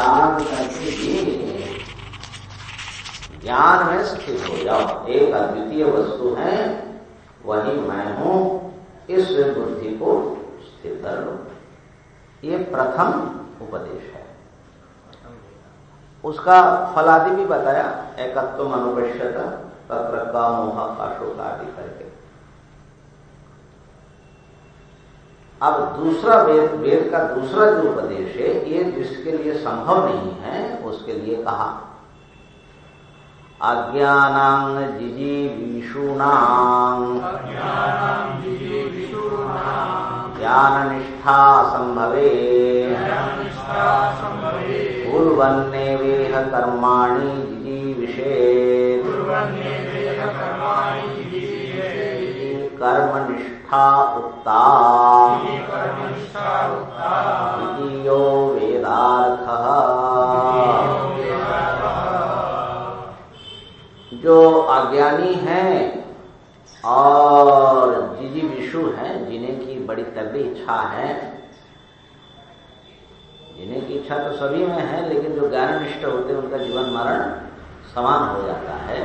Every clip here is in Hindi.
त्याग करके भी ज्ञान में स्थित हो जाओ। एक अद्वितीय वस्तु है, वही मैं हूं, इस बुद्धि को स्थिर कर लो। ये प्रथम उपदेश है। उसका फलादि भी बताया, एकत्व अनुपश्यत तत्र का मोह का शोक आदि करके। अब दूसरा वेद का दूसरा जो उपदेश है, ये जिसके लिए संभव नहीं है उसके लिए कहा अज्ञानां जिजीविषूणां ज्ञाननिष्ठा संभवे पूर्वन्नेवेह कर्माणि जिजीविषेत् कर्मनिष्ठा उक्ता द्वितीयो वेदार्थः। जो अज्ञानी हैं और जिजीविषु हैं, जिन्हें की बड़ी तगड़ी इच्छा है, जिन्हें की इच्छा तो सभी में है, लेकिन जो ज्ञाननिष्ठ होते हैं उनका जीवन मरण समान हो जाता है।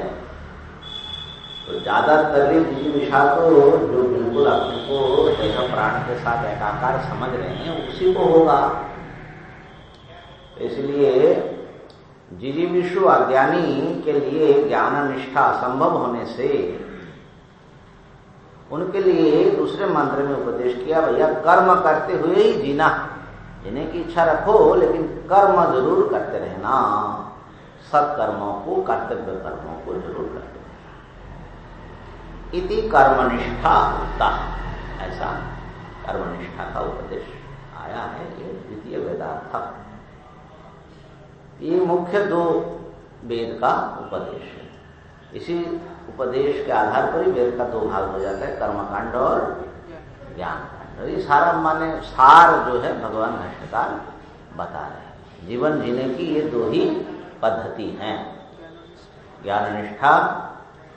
तो ज्यादातर जिजीविषा तो जो बिल्कुल अपने को देह प्राण के साथ एकाकार समझ रहे हैं उसी को होगा। इसलिए जिजीविषु अज्ञानी के लिए ज्ञान निष्ठा असंभव होने से उनके लिए दूसरे मंत्र में उपदेश किया, भैया कर्म करते हुए ही जीना। जीने की इच्छा रखो लेकिन कर्म जरूर करते रहना, सत्कर्मों को, कर्तव्य कर्मों को जरूर करते रहना। इति कर्मनिष्ठा होता, ऐसा कर्मनिष्ठा का उपदेश आया है। ये द्वितीय वेदार्थ, ये मुख्य दो वेद का उपदेश है। इसी उपदेश के आधार पर ही वेद का दो भाग हो जाता है, कर्मकांड और ज्ञान कांड। ये सारा माने सार जो है भगवान भाष्यकार बता रहे हैं। जीवन जीने की ये दो ही पद्धति हैं, ज्ञाननिष्ठा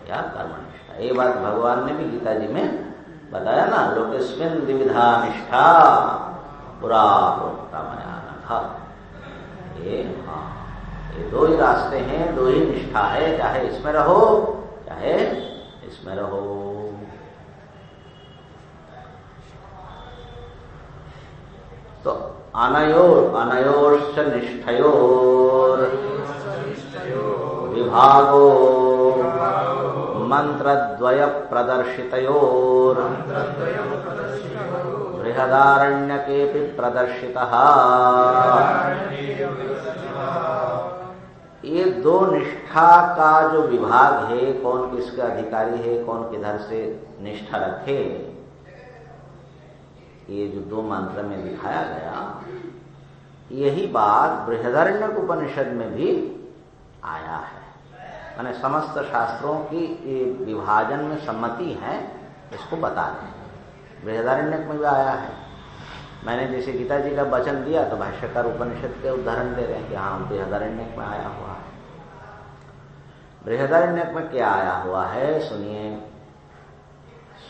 या कर्मनिष्ठा। ये बात भगवान ने भी गीता जी में बताया ना, लोकेस्मिन् द्विविधा निष्ठा पुरा प्रोक्ता मया नघ। ये दो ही रास्ते हैं, दो ही निष्ठा है, चाहे इसमें रहो चाहे इसमें रहो। तो अनयोश्च निष्ठयोर विभागो मंत्रद्वय प्रदर्शितयोर बृहदारण्यकेऽपि प्रदर्शितः। ये दो निष्ठा का जो विभाग है, कौन किसका अधिकारी है, कौन किधर से निष्ठा रखे, ये जो दो मंत्र में दिखाया गया, यही बात बृहदारण्यक उपनिषद में भी आया है। माने समस्त शास्त्रों की ये विभाजन में सम्मति है, इसको बता रहे हैं। बृहदारण्यक में भी आया है। मैंने जैसे गीता जी का वचन दिया तो भाष्यकार उपनिषद के उदाहरण दे रहे हैं कि हाँ बृहदारण्यक में आया हुआ है। बृहदारण्यक में क्या आया हुआ है सुनिए।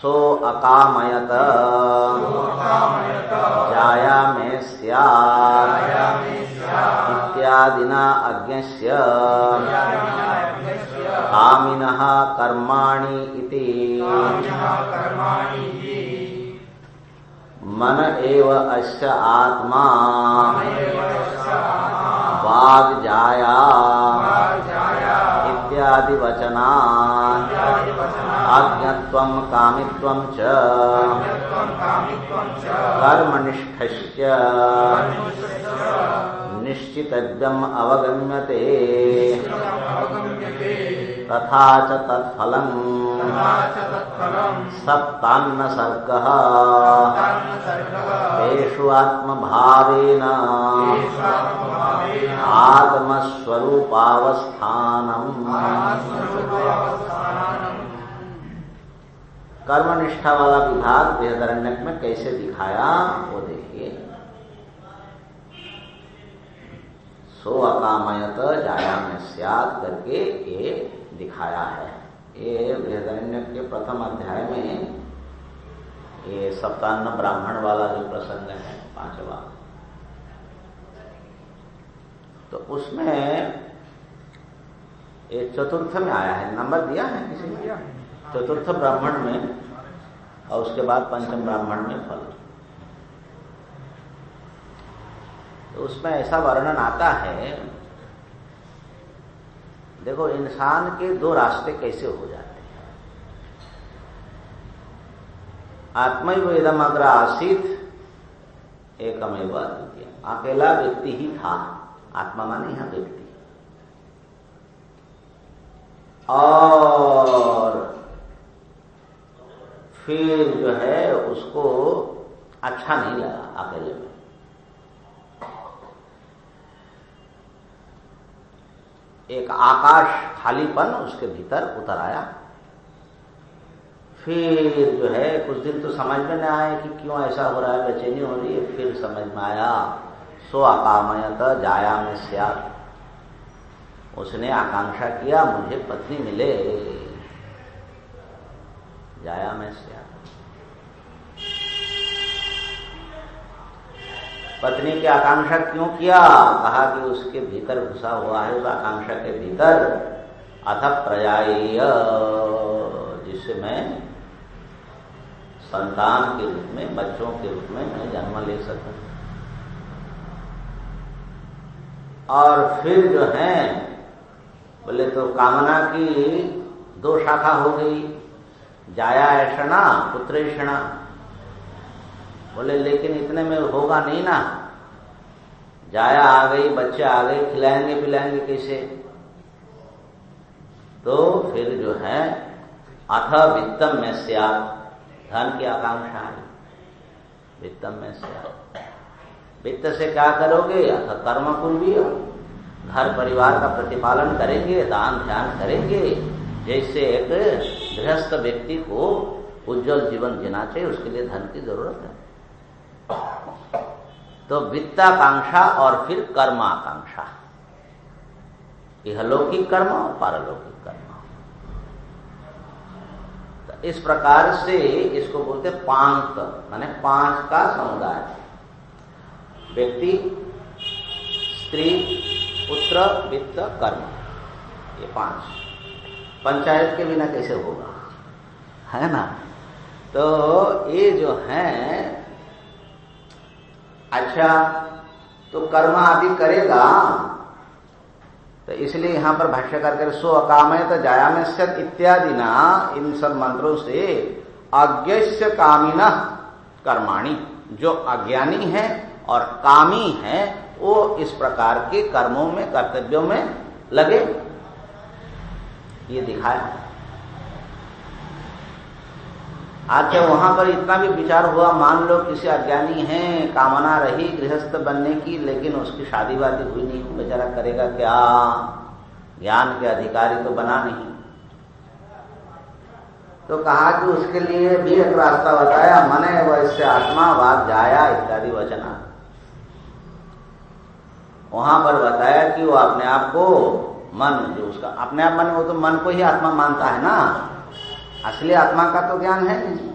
सो अकामयत जाया में स्यात् इत्यादिना अज्ञस्य कामिनः कर्माणि इति मन एव अस्य आत्मा वाग जाया इत्यादि वचनात् अज्ञत्वं कामित्वं च कर्मनिष्ठस्य निश्चितव्यम् अवगम्यते तथा च तत्फलं सप्तान्न सर्गः तेषु आत्मभावेन आत्मस्वरूपावस्थानम्। कर्मनिष्ठा वाला विभाग बृहदारण्यक में कैसे दिखाया वो देखिए। सो अकामयत जाया में स्यात् करके ये दिखाया है। ये बृहदारण्यक के प्रथम अध्याय में ये सप्तान्न ब्राह्मण वाला जो प्रसंग है, पांचवा, तो उसमें एक चतुर्थ में आया है, नंबर दिया है किसी ने? चतुर्थ ब्राह्मण में और उसके बाद पंचम ब्राह्मण में फल। तो उसमें ऐसा वर्णन आता है, देखो इंसान के दो रास्ते कैसे हो जाते हैं। आत्मैव इदम् अग्र आसीत् एकमेव अद्वितीयम्। अकेला व्यक्ति ही था, आत्मा माने यहां व्यक्ति। और फिर जो है उसको अच्छा नहीं लगा अकेले में, एक आकाश खालीपन उसके भीतर उतर आया। फिर जो है कुछ दिन तो समझ में न आया कि क्यों ऐसा हो रहा है, बेचैनी हो रही है। फिर समझ में आया, सो अकामयत जाया में स्यात्। उसने आकांक्षा किया मुझे पत्नी मिले, जाया में स्यात्। पत्नी की आकांक्षा क्यों किया? कहा कि उसके भीतर घुसा हुआ है, उस आकांक्षा के भीतर अथ प्रजाएय, जिससे मैं संतान के रूप में, बच्चों के रूप में मैं जन्म ले सकूं। और फिर जो है बोले तो कामना की दो शाखा हो गई, जाया ऐषणा पुत्रेषणा। बोले लेकिन इतने में होगा नहीं ना, जाया आ गई, बच्चे आ गए, खिलाएंगे पिलाएंगे कैसे? तो फिर जो है अथ वित्तम में स्यात्, धन की आकांक्षा है, वित्तम में स्यात्। वित्त से क्या करोगे? अथ कर्म कुर्वीय, घर परिवार का प्रतिपालन करेंगे, दान ध्यान करेंगे। जैसे एक गृहस्थ व्यक्ति को उज्जवल जीवन जीना चाहिए, उसके लिए धन की जरूरत है। तो वित्ताकांक्षा और फिर कर्माकांक्षा, इहलौकिक कर्म और पारलौकिक कर्म। तो इस प्रकार से इसको बोलते पांच, माने पांच का समुदाय। व्यक्ति, स्त्री, पुत्र, वित्त, कर्म, ये पांच। पंचायत के बिना कैसे होगा, है ना? तो ये जो है, अच्छा तो कर्म आदि करेगा, तो इसलिए यहां पर भाष्यकार कर सो अकामयत जायाम स्यात् इत्यादि ना, इन सब मंत्रों से अज्ञस्य कामिनः कर्माणि, जो अज्ञानी है और कामी है वो इस प्रकार के कर्मों में, कर्तव्यों में लगे, ये दिखाया। अच्छा वहां पर इतना भी विचार हुआ, मान लो किसी अज्ञानी है, कामना रही गृहस्थ बनने की, लेकिन उसकी शादी वादी हुई नहीं, बेचारा करेगा क्या? ज्ञान के अधिकारी तो बना नहीं। तो कहा कि उसके लिए भी एक रास्ता बताया, मने वैसे आत्मा वाग जाया इत्यादि वचना। वहां पर बताया कि वो अपने आप को मन, जो उसका अपने आप मन, वो तो मन को ही आत्मा मानता है ना, असली आत्मा का तो ज्ञान है नहीं।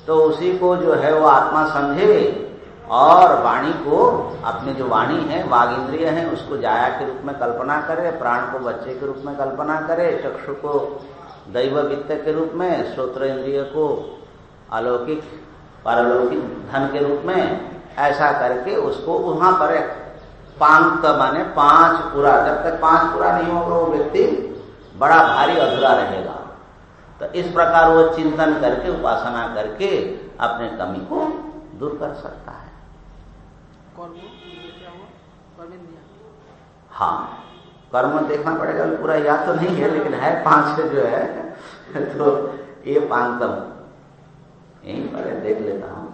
तो उसी को जो है वो आत्मा समझे और वाणी को, अपनी जो वाणी है, वाग इंद्रिय है, उसको जाया के रूप में कल्पना करे, प्राण को बच्चे के रूप में कल्पना करे, चक्षु को दैव वित्त के रूप में, श्रोत्र इंद्रिय को अलौकिक पारलौकिक धन के रूप में, ऐसा करके उसको वहां पर एक पांच, माने पांच पूरा, जब तक पांच पूरा नहीं होगा वो व्यक्ति बड़ा भारी अधूरा रहेगा। तो इस प्रकार वो चिंतन करके, उपासना करके अपने कमी को दूर कर सकता है। हाँ, कर्म देखना पड़ेगा, पूरा याद तो नहीं है, लेकिन है पांच जो है। तो ये पांचम यहीं पर देख लेता हूं।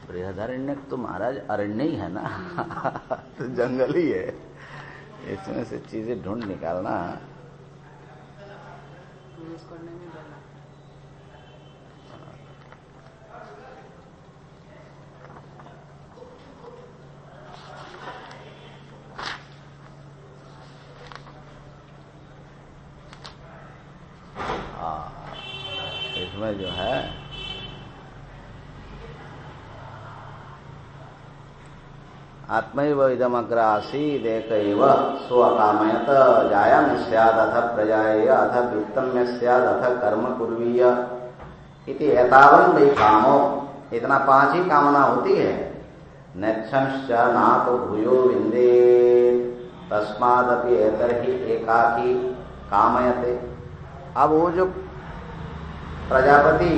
बृहदारण्यक तो महाराज अरण्य ही है ना, तो जंगल ही है, इसमें से चीजें ढूंढ निकालना इसमें जो है आत्मैव इदमग्र आसीदेकैव सो अकामयत जायामि स्याद् अथ प्रजायेय अथ वित्तम्य स्याद् अथ कर्म कुर्वीय इति एतावन् वै कामो। इतना 5 ही कामना होती है। नेच्छंश्च नातो भूयो विन्देत् तस्मादपि एतर्हि एकाकी कामयते। अब वो जो प्रजापति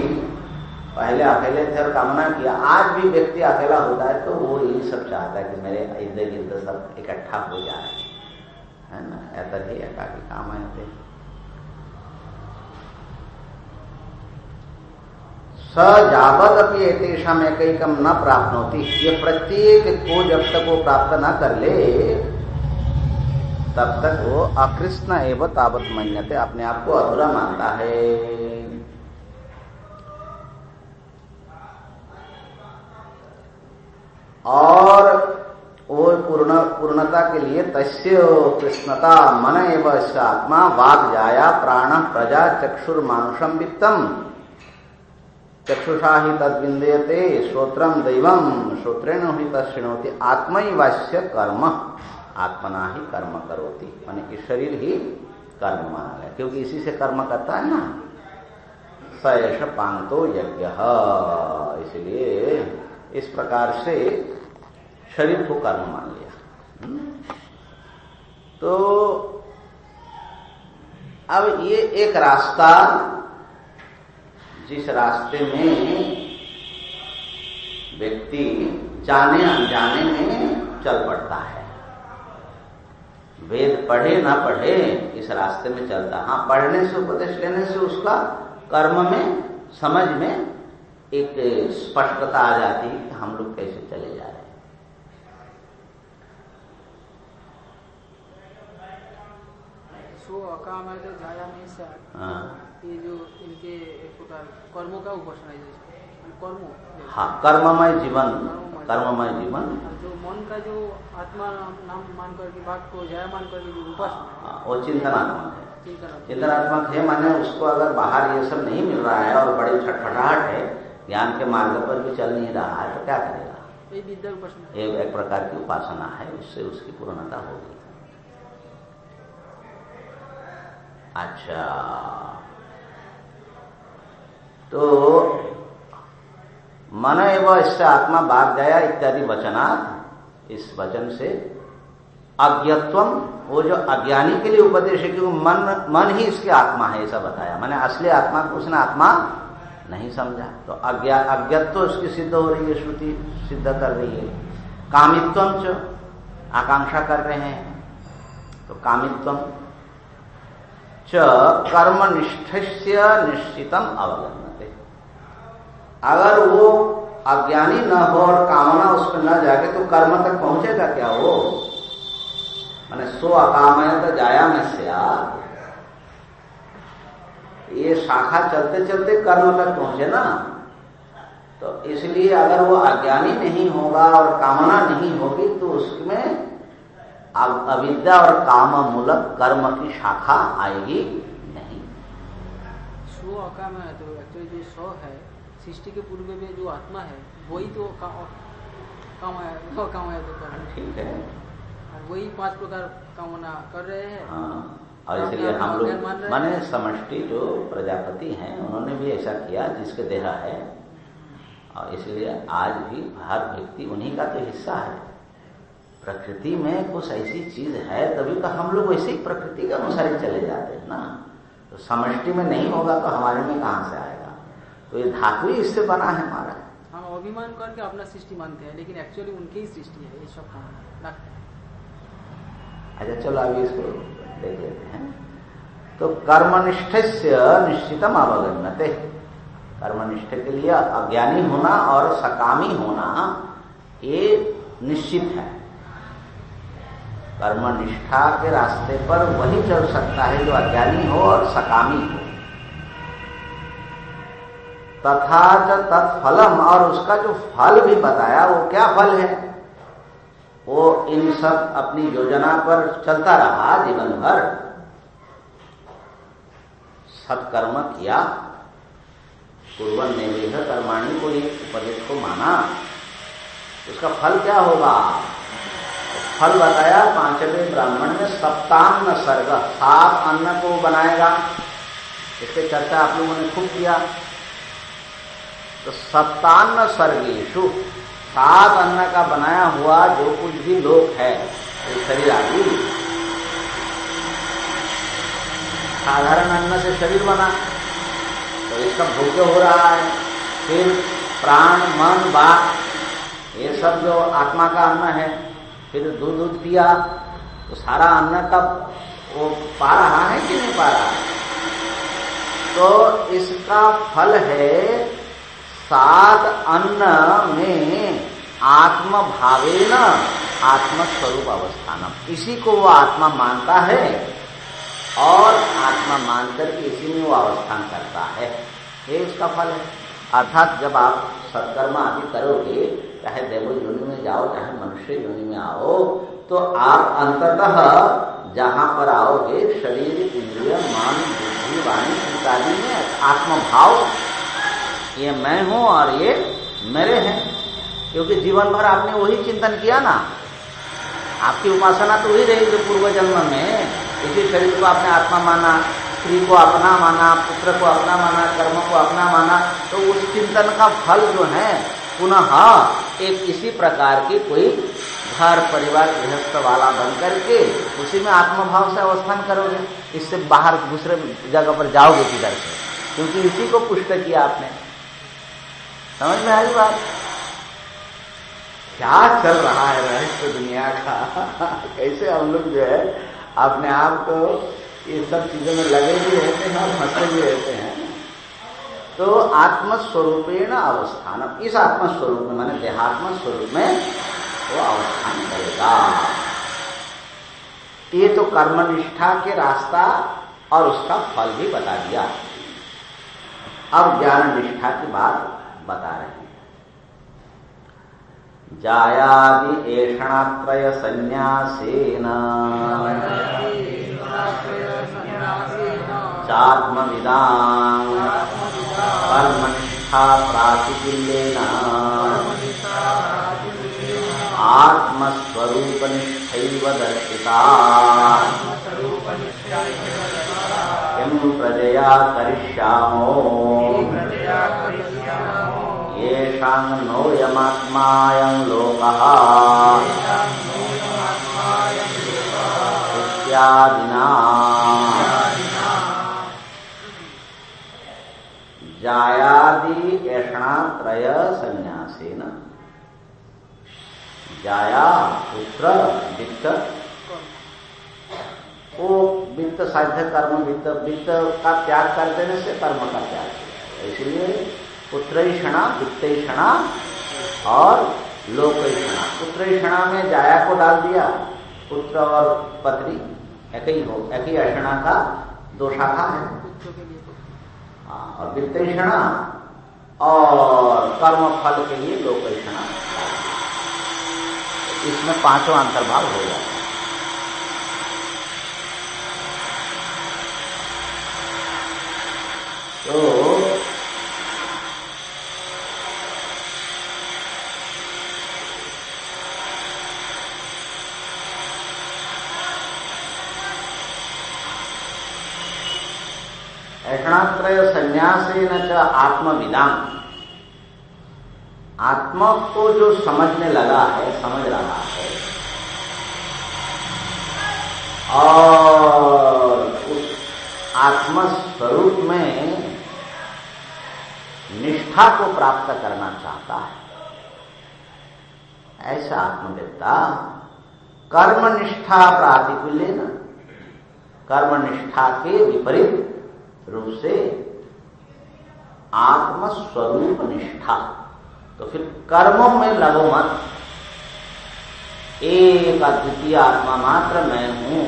पहले अकेले थे और कामना किया, आज भी व्यक्ति अकेला होता है तो वो यही सब चाहता है कि मेरे इर्द गिर्द सब इकट्ठा हो जाए, है ना। एतर्हि एकाकी कामयते। स जावदपि एतेषाम् एकैकं न प्राप्नोति। ये प्रत्येक को जब तक वो प्राप्त न कर ले तब तक वो अकृष्ण एवं तावत मन्यते, अपने आप को अधूरा मानता है। और वो पूर्णता के लिए तस्य कृष्णता मन एवं स आत्मा वाग जाया प्राण प्रजा चक्षुर्मानुषम वित्तम चक्षुषा ही तद्विंदयते श्रोत्रम दैवम श्रोत्रेण ही तत्शृणोति आत्मैवास्य कर्म आत्मना ही कर्म करोति। माने कि शरीर ही कर्म माना गया, क्योंकि इसी से कर्म करता है ना। स एष पांतो यज्ञ। इसलिए इस प्रकार से शरीर को कर्म मान लिया। तो अब ये एक रास्ता, जिस रास्ते में व्यक्ति जाने अनजाने में चल पड़ता है। वेद पढ़े ना पढ़े इस रास्ते में चलता। हाँ, पढ़ने से उपदेश लेने से उसका कर्म में समझ में एक स्पष्टता आ जाती है कि हम लोग कैसे चले जा रहे हैं। ये जो इनके एक प्रकार कर्मों का उपासना है, कर्मों। हाँ, कर्ममय जीवन, कर्ममय जीवन। जो मन का जो आत्मा नाम मान करके बात को जया मान करके जो उपासना, वो चिंतनात्मक है। चिंतनात्मक है माने उसको अगर बाहर ये सब नहीं मिल रहा है और बड़ी छटपटाहट है, ज्ञान के मार्ग पर भी चल नहीं रहा है, तो क्या करेगा? ये विद्या उपासना, एक प्रकार की उपासना है, उससे उसकी पूर्णता होगी। अच्छा, तो मन एवं इससे आत्मा भाग जाया इत्यादि वचनात्, इस वचन से अज्ञत्वम, वो जो अज्ञानी के लिए उपदेश है, क्योंकि मन ही इसकी आत्मा है, ऐसा बताया। मैंने असली आत्मा को उसने आत्मा नहीं समझा, तो अज्ञत्व उसकी सिद्ध हो रही है, श्रुति सिद्ध कर रही है। कामित्वम च, आकांक्षा कर रहे हैं, तो कामित्वम च कर्मनिष्ठस्य निश्चितम अवगम्यते। अगर वो अज्ञानी न हो और कामना उस पर न जाके तो कर्म तक पहुंचेगा क्या वो? माने सो अकामयत जायामस्या, ये शाखा चलते चलते कर्म तक पहुंचे ना। तो इसलिए अगर वो अज्ञानी नहीं होगा और कामना नहीं होगी तो उसमें अविद्या और काम मूलक कर्म की शाखा आएगी नहीं। सो अकामयत, तो एक्चुअली जो सो है सृष्टि के पूर्व में जो आत्मा है वही तो ठीक है, वही 5 प्रकार कामना कर रहे हैं। हाँ, और इसलिए हम लोग माने समष्टि जो प्रजापति हैं उन्होंने भी ऐसा किया जिसके देह है, और इसलिए आज भी हर व्यक्ति उन्हीं का तो हिस्सा है। प्रकृति में कुछ ऐसी चीज है तभी तो हम लोग वैसे ही प्रकृति के अनुसार ही चले जाते हैं ना। तो समष्टि में नहीं होगा तो हमारे में कहां से आएगा? तो ये धातु ही इससे बना है हमारा। हम अभिमान करके अपना सृष्टि मानते हैं, लेकिन एक्चुअली उनकी ही सृष्टि है ये सब काम। अच्छा, चलो अभी इसको देख लेते हैं। तो कर्मनिष्ठस्य निश्चितम अवगम्यते, कर्मनिष्ठ के लिए अज्ञानी होना और सकामी होना ये निश्चित है। कर्मनिष्ठा के रास्ते पर वही चल सकता है जो अज्ञानी हो और सकामी हो। तथा च तत्फलम, और उसका जो फल भी बताया वो क्या फल है? वो इन सब अपनी योजना पर चलता रहा जीवन भर, सत्कर्म किया, कुर्वन् नैवेह कर्माणि को ये उपदेश को माना, उसका फल क्या होगा? फल बताया 5वें ब्राह्मण में सप्तान्न सर्ग, 7 अन्न को बनाएगा। इस पे चर्चा आप लोगों ने खूब किया। तो सप्तान्न सर्गेषु, 7 अन्न का बनाया हुआ जो कुछ भी लोक है, शरीर आदि, साधारण अन्न से शरीर बना तो इसका भोग्य हो रहा है। फिर प्राण, मन, वाक, ये सब जो आत्मा का अन्न है। फिर दूध पिया तो सारा अन्न का वो पा रहा है कि नहीं पा रहा है? तो इसका फल है 7 अन्न में आत्म भावेन आत्मस्वरूप अवस्थानम, इसी को वो आत्मा मानता है और आत्मा मानकर के इसी में वो अवस्थान करता है। ये उसका फल है। अर्थात जब आप सत्कर्म आदि करोगे, चाहे देव योनि में जाओ चाहे मनुष्य योनि में आओ, तो आप अंततः जहां पर आओगे शरीर, इंद्रिय, मन, बुद्धि, वाणी इत्यादि में आत्मभाव, ये मैं हूं और ये मेरे हैं। क्योंकि जीवन भर आपने वही चिंतन किया ना, आपकी उपासना तो वही रही जो पूर्व जन्म में इसी शरीर को आपने आत्मा माना, स्त्री को अपना माना, पुत्र को अपना माना, कर्म को अपना माना। तो उस चिंतन का फल जो है पुनः एक इसी प्रकार की कोई घर परिवार गृहस्थ वाला बन करके उसी में आत्मभाव से अवस्थान करोगे। इससे बाहर दूसरे जगह पर जाओगे किधर से? क्योंकि इसी को पुष्ट किया आपने। समझ में आई बात? क्या चल रहा है रहस्य दुनिया का? कैसे हम लोग जो है अपने आप को ये सब चीजों में लगे भी रहते हैं और फंसे भी रहते हैं। तो आत्मस्वरूपेण अवस्थान, इस आत्मस्वरूप में माने देहात्म स्वरूप में वो अवस्थान करेगा। ये तो कर्मनिष्ठा के रास्ता और उसका फल भी बता दिया। अब ज्ञान निष्ठा की बात बता रहे हैं। जायादि एषणात्रय संन्यासेन चात्मविदां कर्मनिष्ठा प्रातिकूल्येन आत्मस्वरूपनिष्ठैव दर्शिता किं प्रजया करिष्यामो येषां नोऽयमात्मायं लोकः इत्यादिना। जायादि ऐषणात्रय संन्यासेन, जाया पुत्र वित्त, वो वित्त साध्य कर्म, वित्त का त्याग कर देने से कर्म का त्याग है। इसलिए पुत्रैषणा, वित्तैषणा और लोकैषणा। पुत्रैषणा में जाया को डाल दिया, पुत्र और पत्नी एक ही ऐषणा का 2 शाखा है। और वित्तैषणा और कर्म फल के लिए लोकैषणा, इसमें 5वां अंतर्भाव हो जाता है। तो ऐषणात्रय संन्यासेन च आत्मविदां, आत्मा को जो समझने लगा है, समझ रहा है और उस आत्म स्वरूप में निष्ठा को प्राप्त करना चाहता है, ऐसा आत्मवेत्ता कर्मनिष्ठा प्रातिकूल्येन, कर्मनिष्ठा के विपरीत रूप से आत्मस्वरूप निष्ठा। तो फिर कर्मों में लगो मत, एक अद्वितीय आत्मा मात्र मैं हूं,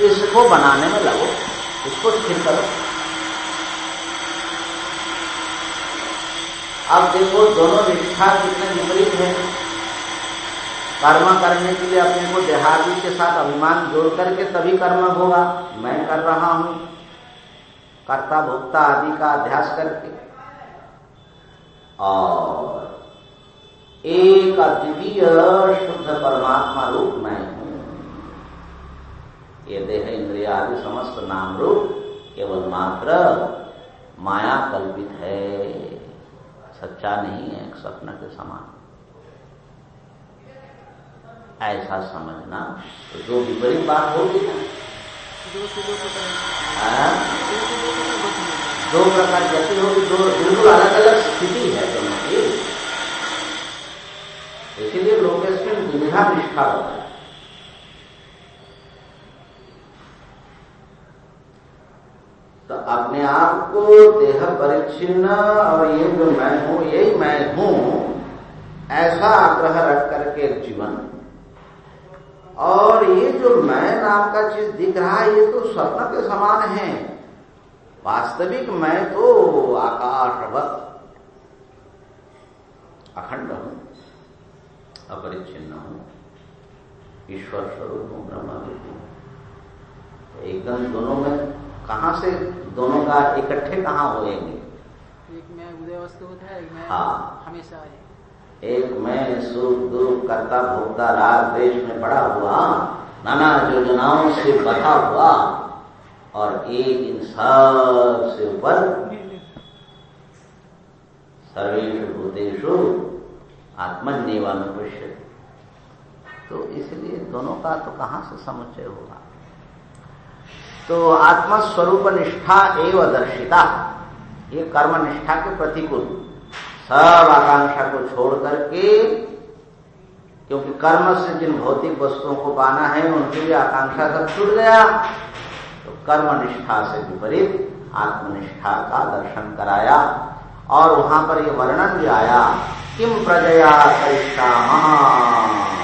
इसको बनाने में लगो, इसको स्थिर करो। अब देखो दोनों निष्ठा कितने विपरीत है। कर्म करने के लिए अपने को देहादि के साथ अभिमान जोड़ करके तभी कर्म होगा, मैं कर रहा हूं, कर्ता भोक्ता आदि का अध्यास करके। और एक अद्वितीय शुद्ध परमात्मा रूप मैं हूं। ये देह इंद्रिय आदि समस्त नाम रूप केवल मात्र माया कल्पित है, सच्चा नहीं है, एक स्वप्न के समान। ऐसा समझना तो जो विपरीत बात होगी ना, दो प्रकार जैसी होगी, दो बिल्कुल अलग अलग स्थिति है दोनों की। इसीलिए लोकेश्वर विविधा निष्ठा होता है। तो अपने आप को देह परिच्छिन्न और ये जो मैं हूं यही मैं हूं ऐसा आग्रह रख करके जीवन, और ये जो मैं नाम का चीज दिख रहा है ये तो स्वप्न के समान है। वास्तविक मैं तो आकाशवत अखंड हूं, अपरिच्छिन्न हूं, ईश्वर स्वरूप हूं, ब्रह्म रूप हूं। एकदम दोनों में कहां से दोनों का इकट्ठे कहां होएंगे? एक मैं उदय वस्तु होता है, एक मैं हमेशा है। एक मैं सुख दुख करता भोगता राग देश में पड़ा हुआ, नाना योजनाओं से बधा हुआ, और एक इन सब से ऊपर सर्वेषु भूतेषु आत्मन्येवानुपश्यति। तो इसलिए दोनों का तो कहां से समुच्चय होगा? तो आत्मस्वरूप निष्ठा एवं दर्शिता, ये कर्म निष्ठा के प्रतिकूल, सब आकांक्षा को छोड़ करके, क्योंकि कर्म से जिन भौतिक वस्तुओं को पाना है उनके लिए आकांक्षा सब छूट गया, तो कर्म निष्ठा से विपरीत आत्मनिष्ठा का दर्शन कराया। और वहां पर यह वर्णन भी आया, किम प्रजया करिष्यामः,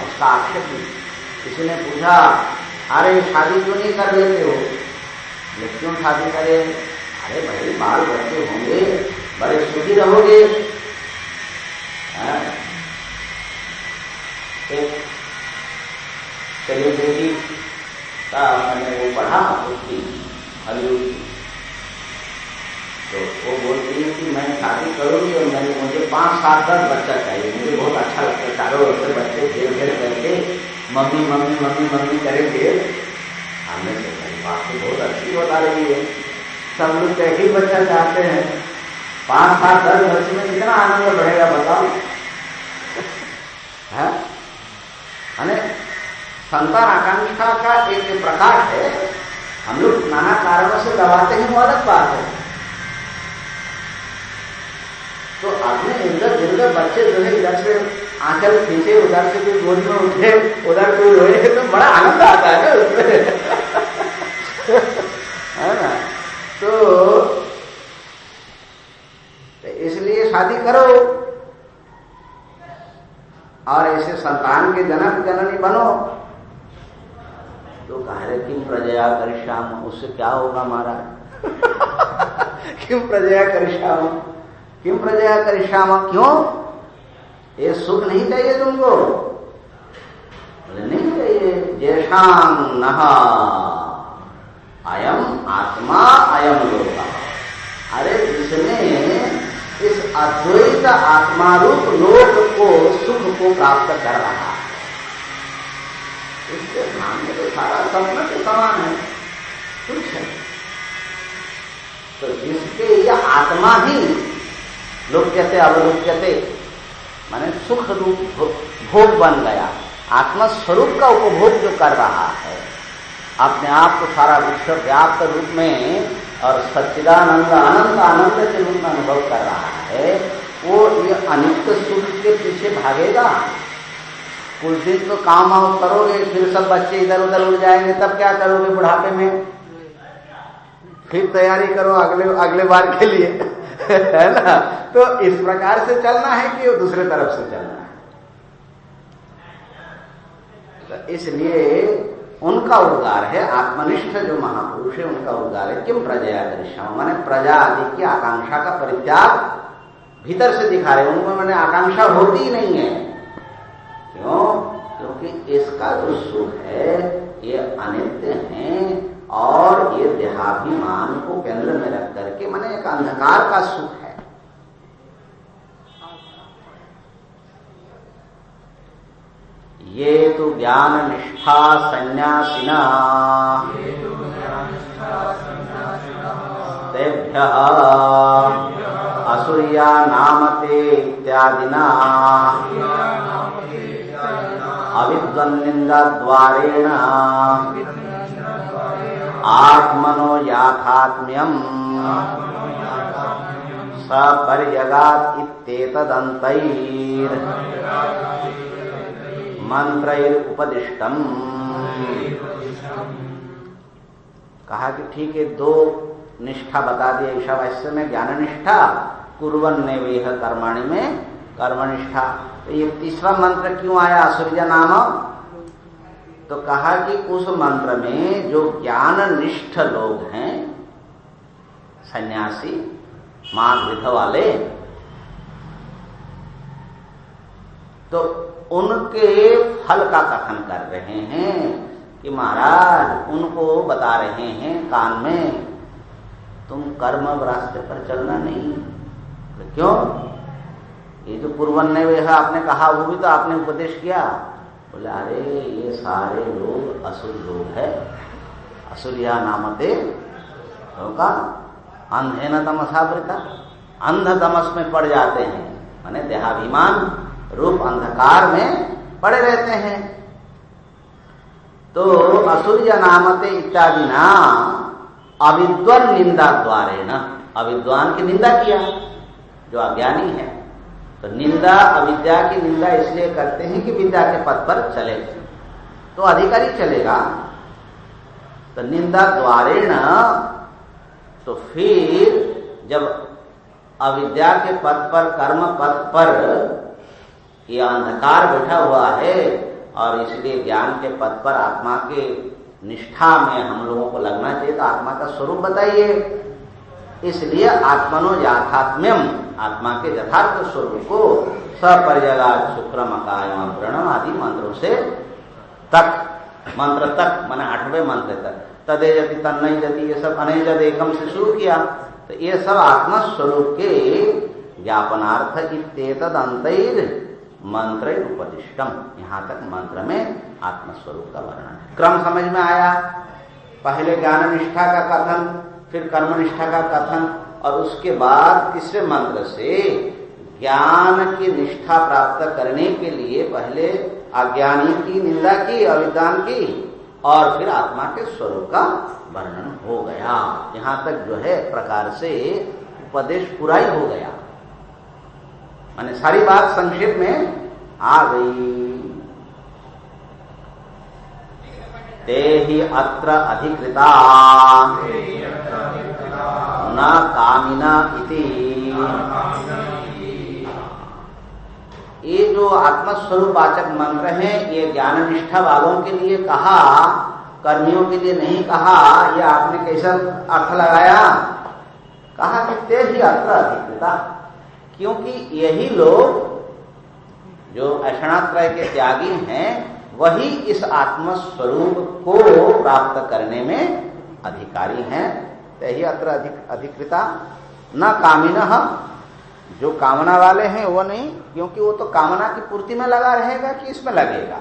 उसका आक्षेप। किसी ने पूछा, अरे शादी क्यों नहीं कर लेते हो? क्यों शादी करे? अरे भाई बाल बच्चे होंगे, बड़े सुखी रहोगे। एक सेलिब्रिटी का मैंने वो पढ़ा, उसकी हॉलीवुड की, तो वो बोलती है कि मैं शादी करूंगी और मुझे 5, 7, 10 बच्चा चाहिए। मुझे बहुत अच्छा लगता है, चारों ओर से बच्चे घेर घेर करके मम्मी मम्मी मम्मी मम्मी करेंगे। हमने सोचा बात तो बहुत अच्छी बता रही है, सब लोग एक ही बच्चा चाहते हैं, 5, 7, 10 बच्चे में कितना आनंद बढ़ेगा बताओ। है संतान आकांक्षा का एक प्रकाश है। हम लोग नाना कारणों से दबाते हैं, वो अलग बात है। तो अपने इधर जिधर बच्चे जो है इधर से आंचल खींचे, उधर से कोई गोद में उठे, उधर कोई रोए, तो बड़ा आनंद आता है ना उसमें। है ना? तो इसलिए शादी करो और ऐसे संतान के जनक जननी बनो। तो कह रहे किम प्रजया करिष्याम, उससे क्या होगा महाराज? किम प्रजया करिष्याम, किम प्रजया करिष्याम, क्यों? ये सुख नहीं चाहिए तुमको? नहीं चाहिए। जैशाम नः अयम आत्मा अयम लोका, अरे जिसने इस अद्वैत आत्मा रूप लोक को, सुख को प्राप्त कर रहा है, इसके सामने तो सारा सपना के समान है, कुछ है। तो जिसके यह आत्मा ही लोक्यते अवलोक्यते, माने सुख रूप भोग बन गया, आत्मा स्वरूप का उपभोग जो कर रहा है, अपने आप को सारा विश्व व्याप्त रूप में और सच्चिदानंद अनंत आनंद के रूप में अनुभव कर रहा है, वो ये अनित्य सुख के पीछे भागेगा। कुछ दिन तो काम वाम करोगे, फिर सब बच्चे इधर उधर उड़ जाएंगे, तब क्या करोगे बुढ़ापे में? फिर तैयारी करो अगले बार के लिए। है ना? तो इस प्रकार से चलना है कि दूसरे तरफ से चलना है। तो इसलिए उनका उद्गार है, आत्मनिष्ठ जो महापुरुष है उनका उद्गार है किम प्रजया करिष्यामः, माने प्रजा आदि की आकांक्षा का परित्याग भीतर से दिखा रहे। उनको मैंने आकांक्षा होती ही नहीं है। क्यों? क्योंकि इसका जो सुख है ये अनित्य है, और ये देहाभिमान को केंद्र में रख करके, माने एक अंधकार का सुख है। ये तु ज्ञान निष्ठा सन्यासिना तेभ्यः असुर्या नामते इत्यादिना अविद्वन्निन्दाद्वारेण आत्मनो याथात्म्यम् सपर्यगात् इत्येतदन्तैर् मंत्रैरुपदिष्टम्। कहा कि ठीक है, दो निष्ठा बता दी ईशावास्य में ज्ञान निष्ठा, कुर्वन्नेवेह कर्माणि में कर्मनिष्ठा। तो ये तीसरा मंत्र क्यों आया असुर्य नाम? तो कहा कि उस मंत्र में जो ज्ञान निष्ठ लोग हैं, सन्यासी मार्ग वाले, तो उनके फल का कथन कर रहे हैं कि महाराज उनको बता रहे हैं कान में, तुम कर्म रास्ते पर चलना नहीं। तो क्यों? ये जो पूर्वन्नेवेह आपने कहा वो भी तो आपने उपदेश किया। बोले अरे ये सारे लोग असुर लोग है, असुरिया नामते होगा, अंधे न तमसावृता, अंध तमस में पड़ जाते हैं, माने देहाभिमान रूप अंधकार में पड़े रहते हैं। तो असुर्य नामते इत्यादि ना अविद्वान निंदा द्वारे न, अविद्वान की निंदा किया जो अज्ञानी है। तो निंदा, अविद्या की निंदा इसलिए करते हैं कि विद्या के पद पर चले तो अधिकारी चलेगा। तो निंदा द्वारे न, तो फिर जब अविद्या के पद पर, कर्म पद पर ये अंधकार बैठा हुआ है और इसलिए ज्ञान के पद पर आत्मा के निष्ठा में हम लोगों को लगना चाहिए, तो आत्मा का स्वरूप बताइए। इसलिए आत्मनो याथात्म्यम, आत्मा के यथार्थ स्वरूप को सपर्यगात् शुक्रम अकायम प्रणम आदि मंत्रों से तक, मंत्र तक माने 8वें मंत्र तक, तदेजति तन्नई जति, ये सब अनेजद एकम से शुरू किया। तो ये सब आत्मा स्वरूप के ज्ञापनार्थ इत्येतद अंतैर मंत्र उपदिष्टम, यहाँ तक मंत्र में आत्मस्वरूप का वर्णन है। क्रम समझ में आया? पहले ज्ञान निष्ठा का कथन, फिर कर्म निष्ठा का कथन, और उसके बाद तीसरे मंत्र से ज्ञान की निष्ठा प्राप्त करने के लिए पहले अज्ञानी की निंदा की, अविद्वान की, और फिर आत्मा के स्वरूप का वर्णन हो गया। यहाँ तक जो है प्रकार से उपदेश पूरा ही हो गया, माने सारी बात संक्षेप में आ गई। ते ही अत्र अधिकृता न कामिना इति, ये जो आत्मस्वरूपवाचक मंत्र है ये ज्ञान निष्ठा वालों के लिए कहा, कर्मियों के लिए नहीं कहा। ये आपने कैसा अर्थ लगाया? कहा कि ते ही अत्र अधिकृता, क्योंकि यही लोग जो ऐषणात्रय के त्यागी हैं वही इस आत्मस्वरूप को प्राप्त करने में अधिकारी हैं। ते ही अत्र अधिकृता न कामिनः, जो कामना वाले हैं वो नहीं, क्योंकि वो तो कामना की पूर्ति में लगा रहेगा कि इसमें लगेगा,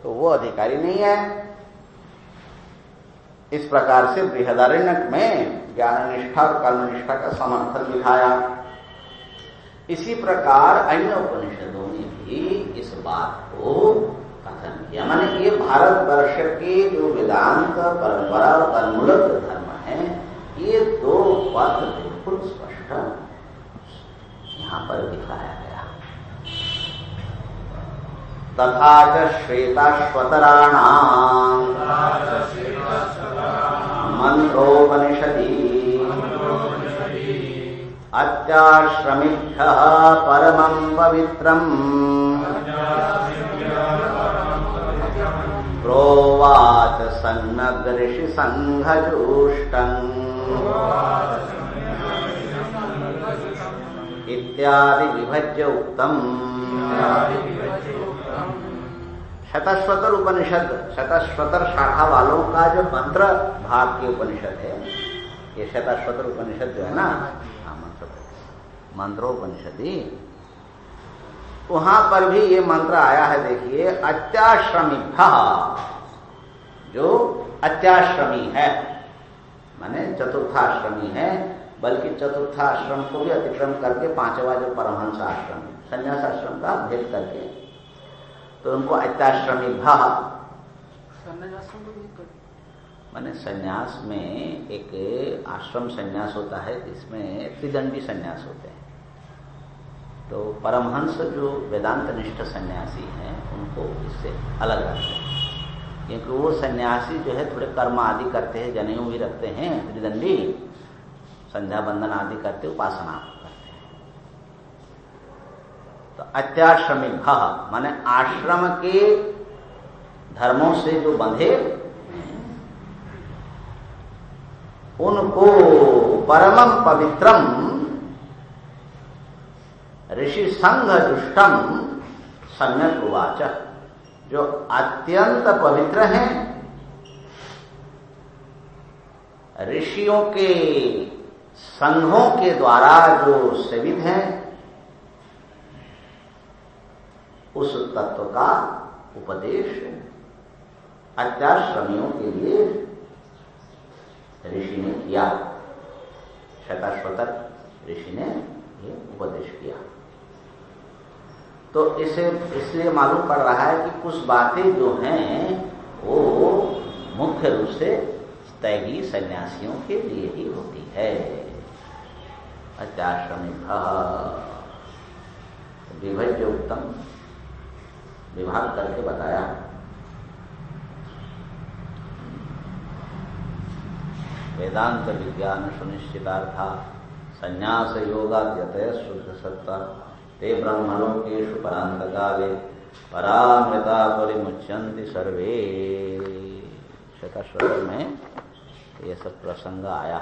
तो वो अधिकारी नहीं है। इस प्रकार से बृहदारण्यक में ज्ञान निष्ठा और कर्म निष्ठा का समर्थन दिखाया। इसी प्रकार अन्य उपनिषदों ने भी इस बात को कथन किया। माने ये भारतवर्ष के जो वेदांत परंपरा और तन्मूलक धर्म है, ये दो पद बिल्कुल स्पष्ट यहाँ पर दिखाया गया। तथा च श्वेताश्वतराणां मंत्रोपनिषदि अत्याश्रमिभ्यः परमं पवित्रम् प्रोवाच सम्यग् ऋषि संघजुष्टम् इत्यादि विभज्य उक्तम्। शतश्वतर उपनिषद, शतश्वतर शाखा वालों का जो मंत्र भाग के उपनिषद है, ये शतश्वतर उपनिषद जो है ना, मंत्रोपनिषदी, वहां पर भी ये मंत्र आया है, देखिए, अत्याश्रमीभ्यः, जो अत्याश्रमी है, माने चतुर्थाश्रमी है, बल्कि चतुर्थाश्रम को भी अतिक्रम करके पांचवा जो परमहंस आश्रम, संन्यास आश्रम का भेद करके, तो उनको अत्याश्रमीभ्यः, माने संन्यास में एक आश्रम संन्यास होता है, इसमें त्रिदंडी संन्यास होते हैं। तो परमहंस जो वेदांत निष्ठ सन्यासी हैं उनको इससे अलग रखते हैं, क्योंकि वो सन्यासी जो है थोड़े कर्म आदि करते हैं, जनेऊ भी रखते हैं, त्रिदंडी, संध्या बंदन आदि करते, उपासना करते हैं। तो अत्याश्रमीभ्यः माने आश्रम के धर्मों से जो बंधे उनको परमं पवित्रम ऋषि संघ दुष्टम सम्यक उवाच, जो अत्यंत पवित्र हैं, ऋषियों के संघों के द्वारा जो सेवित हैं, उस तत्व का उपदेश अत्याश्रमियों के लिए ऋषि ने किया। शताश्वतर ऋषि ने ये उपदेश किया। तो इसे इसलिए मालूम पड़ रहा है कि कुछ बातें जो हैं वो मुख्य रूप से तैगी सन्यासियों के लिए ही होती है। अत्याश्रमीभ्यः विभज्य उत्तम विभाग करके बताया। वेदांत विज्ञान सुनिश्चितार्था संन्यास योगाद्यतय शुद्ध सत्ता ते ब्रह्मलोकेषु परान्तकाले परामृता परिमुच्यन्ति सर्वे। शताश्वतर में ये सब प्रसंग आया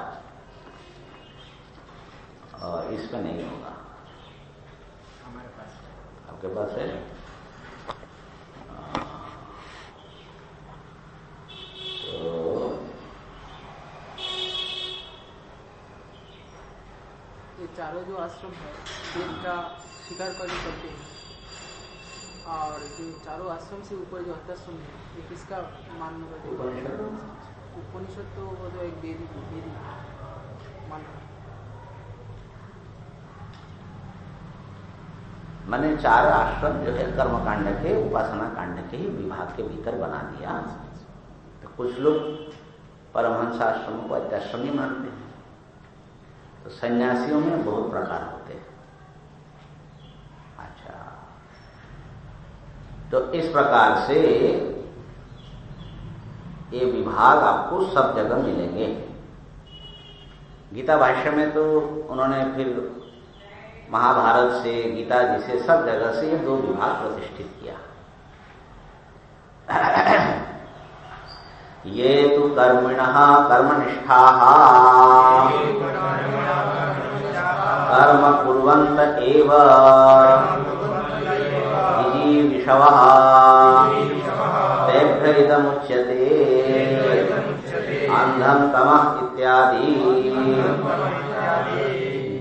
और इसमें नहीं होगा। आपके पास है? तो ये चारों जो आश्रम है वेद का स्वीकार करते हैं, और जो चारों आश्रम से ऊपर जो हताश्रम है ये किसका मानना है? उपनिषद तो वो तो एक वेदी मानना। मैंने चार आश्रम जो है कर्मकांड के उपासना कांड के ही विभाग के भीतर बना दिया। तो कुछ लोग परमहंस आश्रमों को अत्याश्रमी मानते हैं। तो सन्यासियों में बहुत प्रकार होते हैं। अच्छा, तो इस प्रकार से ये विभाग आपको सब जगह मिलेंगे। गीता भाष्य में तो उन्होंने फिर महाभारत से, गीता जी से, सब जगह से ये दो विभाग प्रतिष्ठित किया। ये तु कर्मिणः कर्मनिष्ठाः कर्म कुर्वन्त एव जिजीविषवः तेभ्य इदमुच्यते अंधं तमः इत्यादि।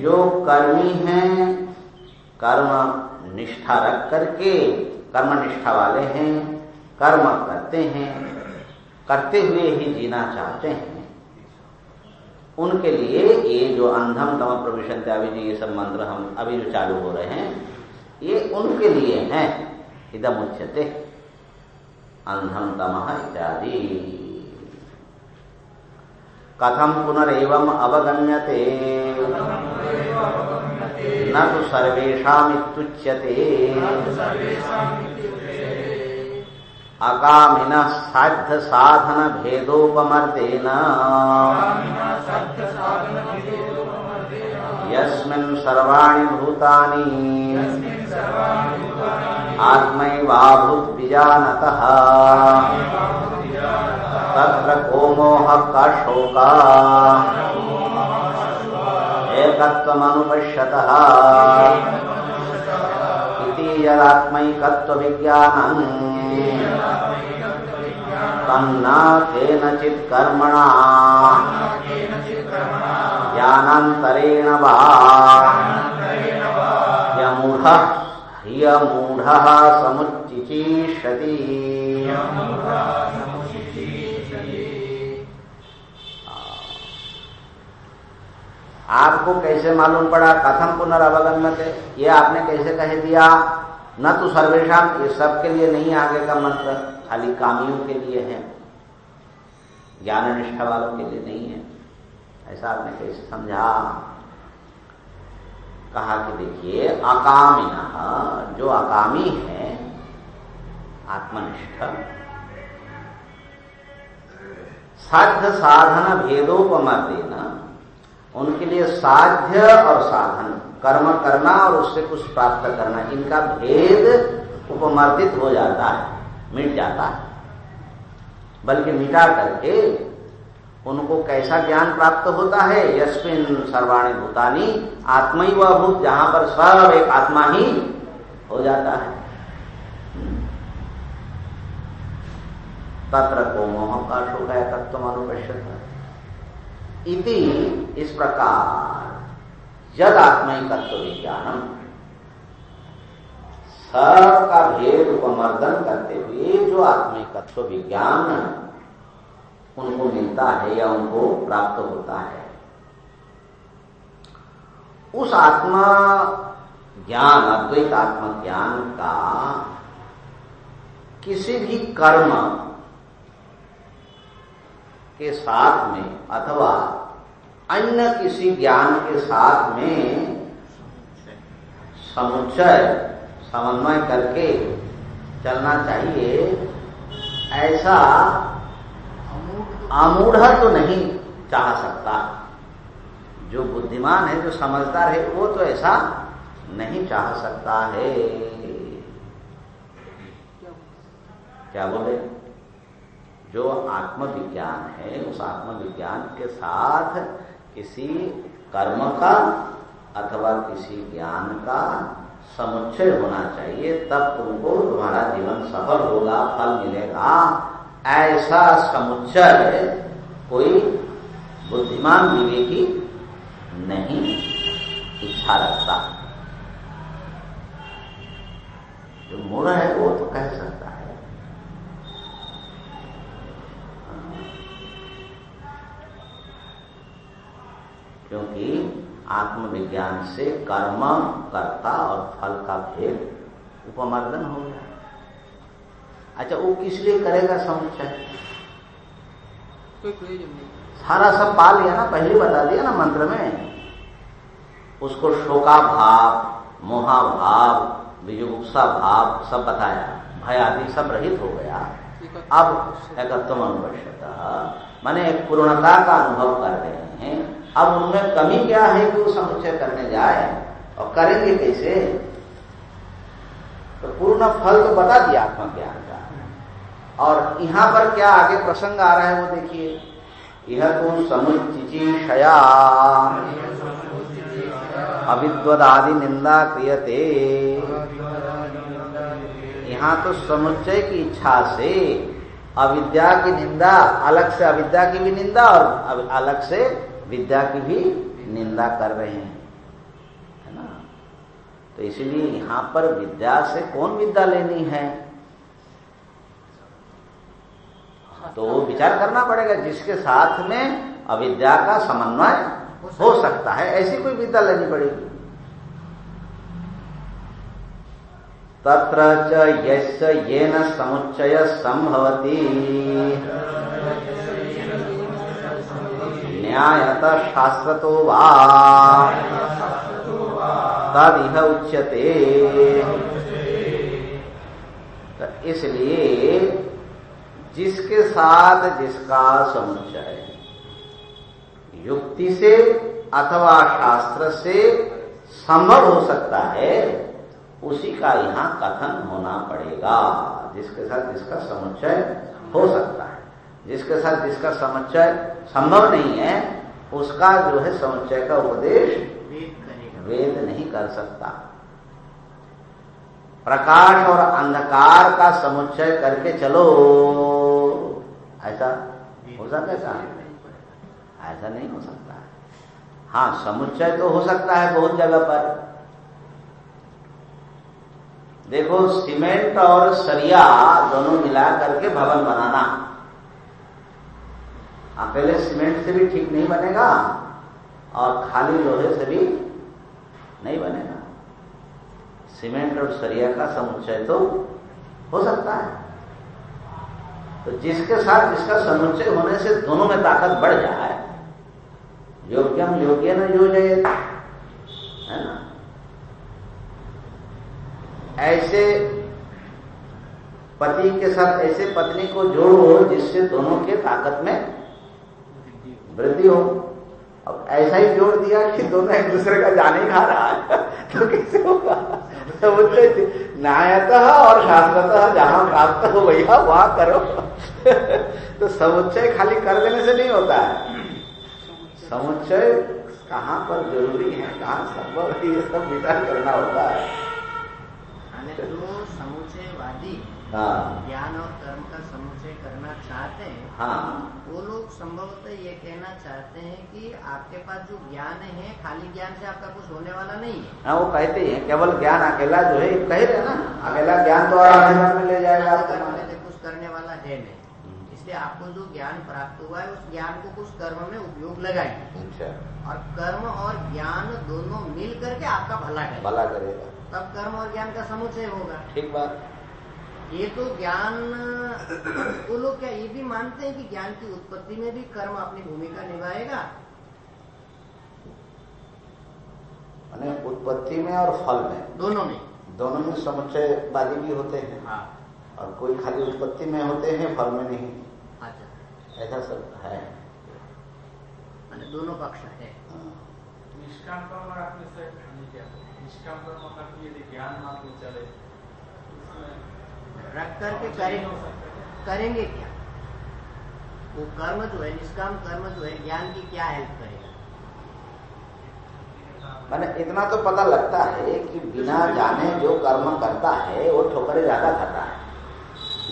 जो कर्मी हैं, कर्म निष्ठा रख करके, कर्म निष्ठा वाले हैं, कर्म करते हैं, करते हुए ही जीना चाहते हैं, उनके लिए ये जो अंधम तम प्रविशन्ति, अभी जो ये सब मंत्र हम अभी जो चालू हो रहे हैं, ये उनके लिए हैं। इदम उच्यते अंधम तमः इत्यादि। कथम पुनरेवम अवगम्यते न तु सर्वेषाम् इत्युच्यते अकामिनः साध्य साधन भेदोपमर्देन यस्मिन् सर्वाणि भूतानि आत्मैवाभूत् विजानतः तत्र को मोहः का शोकः एकत्वमनुपश्यतः इति यदात्मैकत्वविज्ञानम् तन्ना केनचित् कर्मणा ज्ञानान्तरेण वा यमूढः ह्रियमाणः यमूढ़ः समुच्चिकीर्षति। आपको कैसे मालूम पड़ा? कथम पुनरवगम्यते, ये आपने कैसे कह दिया? न तो सर्वेशाम, ये सबके लिए नहीं, आगे का मंत्र खाली कामियों के लिए है, ज्ञान निष्ठा वालों के लिए नहीं है, ऐसा आपने कैसे समझा? कहा कि देखिए, अकामिनः, जो अकामी है, आत्मनिष्ठ, साध्य साधन भेदोपमर्देन, उनके लिए साध्य और साधन, कर्म करना और उससे कुछ प्राप्त करना, इनका भेद उपमर्दित हो जाता है, मिट जाता है। बल्कि मिटा करके उनको कैसा ज्ञान प्राप्त होता है? यस्मिन् सर्वाणि भूतानि आत्मैव भूत, जहां पर सब एक आत्मा ही हो जाता है। तत्र को मोह का शोक है तत्व अनुपश्यत इति, इस प्रकार यद आत्मैकत्व विज्ञानम, सब का भेद उपमर्दन करते हुए जो आत्मैकत्व विज्ञान उनको मिलता है या उनको प्राप्त होता है, उस आत्मा ज्ञान, अद्वैत आत्म ज्ञान का किसी भी कर्म के साथ में अथवा अन्य किसी ज्ञान के साथ में समुच्चय, समन्वय करके चलना चाहिए, ऐसा अमूढ़ तो नहीं चाह सकता। जो बुद्धिमान है, जो समझदार है, वो तो ऐसा नहीं चाह सकता है। क्या बोले? जो आत्मविज्ञान है, उस आत्मविज्ञान के साथ किसी कर्म का अथवा किसी ज्ञान का समुच्चय होना चाहिए, तब तुमको तुम्हारा जीवन सफल होगा, फल मिलेगा। ऐसा समुच्चय कोई बुद्धिमान विवेकी नहीं इच्छा रखता। जो मूढ़ है वो तो कह सकता है। क्योंकि आत्मविज्ञान से कर्म कर्ता और फल का भेद उपमर्दन हो गया। अच्छा, वो किस लिए करेगा समुच्चय? कोई प्रयोजन नहीं, सारा सब पा लिया ना, पहले बता दिया ना मंत्र में। उसको शोका भाव, मोहा भाव, विजुगुप्सा भाव सब बताया, भय आदि सब रहित हो गया। अब एकत्वम अनुपश्यतः, माने एक पूर्णता का अनुभव कर रहे हैं। अब उनमें कमी क्या है कि वो समुच्चय करने जाए, और करेंगे कैसे? तो पूर्ण फल तो बता दिया आत्मज्ञान का। और यहाँ पर क्या आगे प्रसंग आ रहा है वो देखिए। यह तो समुच्चिकीर्षया अविद्वदादि निंदा क्रियते। यहाँ तो समुच्चय की इच्छा से अविद्या की निंदा, अलग से अविद्या की भी निंदा और अलग से विद्या की भी निंदा कर रहे हैं, है ना। तो इसलिए यहाँ पर विद्या से कौन विद्या लेनी है, तो विचार करना पड़ेगा। जिसके साथ में अविद्या का समन्वय हो सकता है, ऐसी कोई विद्या लेनी पड़ेगी। तत्र च यस्य येन समुच्चय संभवति न्यायतः शास्त्रतो वा तदिह उच्यते। तो इसलिए जिसके साथ जिसका समुच्चय युक्ति से अथवा शास्त्र से संभव हो सकता है, उसी का यहाँ कथन होना पड़ेगा। जिसके साथ जिसका समुच्चय हो सकता है, जिसके साथ जिसका समुच्चय संभव नहीं है, उसका जो है समुच्चय का उपदेश वेद नहीं कर सकता। प्रकाश और अंधकार का समुच्चय करके चलो, ऐसा हो सकता है? ऐसा नहीं हो सकता है। हाँ, समुच्चय तो हो सकता है बहुत जगह पर, देखो, सीमेंट और सरिया दोनों मिला करके भवन बनाना, अकेले सीमेंट से भी ठीक नहीं बनेगा और खाली लोहे से भी नहीं बनेगा। सीमेंट और सरिया का समुच्चय तो हो सकता है। तो जिसके साथ जिसका समुच्चय होने से दोनों में ताकत बढ़ जाए, योग्यम योग्य न योजयेत, है ना। ऐसे पति के साथ ऐसे पत्नी को जोड़ो जिससे दोनों के ताकत में वृद्धि हो। अब ऐसा ही जोड़ दिया कि दोनों एक दूसरे का जान ही खा रहा है तो कैसे होगा। न्यायतः और शास्त्रतः जहां प्राप्त हो भैया वहां करो। तो समुच्चय खाली कर देने से नहीं होता है। समुच्चय कहाँ पर जरूरी है, कहाँ संभव है, ये सब विचार करना होता है। जो समुच्चयवादी ज्ञान और कर्म का समुच्चय करना चाहते हैं, हाँ, वो लोग संभवतः ये कहना चाहते हैं कि आपके पास जो ज्ञान है, खाली ज्ञान से आपका कुछ होने वाला नहीं है। हाँ, वो कहते हैं केवल ज्ञान अकेला जो है, कह रहे ना, अकेला ज्ञान तो और आने में ले जाएगा, कुछ करने वाला है नहीं। इसलिए आपको जो ज्ञान प्राप्त हुआ है उस ज्ञान को कुछ कर्म में उपयोग लगाएंगे। अच्छा। और कर्म और ज्ञान दोनों मिल करके आपका भला करेगा, तब कर्म और ज्ञान का समुच्चय होगा। ठीक बात। ये तो ज्ञान, वो लोग क्या ये भी मानते हैं कि ज्ञान की उत्पत्ति में भी कर्म अपनी भूमिका निभाएगा? माने उत्पत्ति में और फल में, दोनों में समुच्चयवादी भी होते हैं। हाँ। और कोई खाली उत्पत्ति में होते हैं, फल में नहीं। अच्छा, ऐसा सब है, माने दोनों पक्ष है। निष्काम कर्म और आपने से क्या निष्काम कर्म करके यदि ज्ञान मात्र चले रख करके करेंगे क्या? वो कर्म जो है, निष्काम कर्म जो है, ज्ञान की क्या हेल्प करेगा? मैंने इतना तो पता लगता है कि बिना जाने जो कर्म करता है वो ठोकरे ज्यादा खाता है।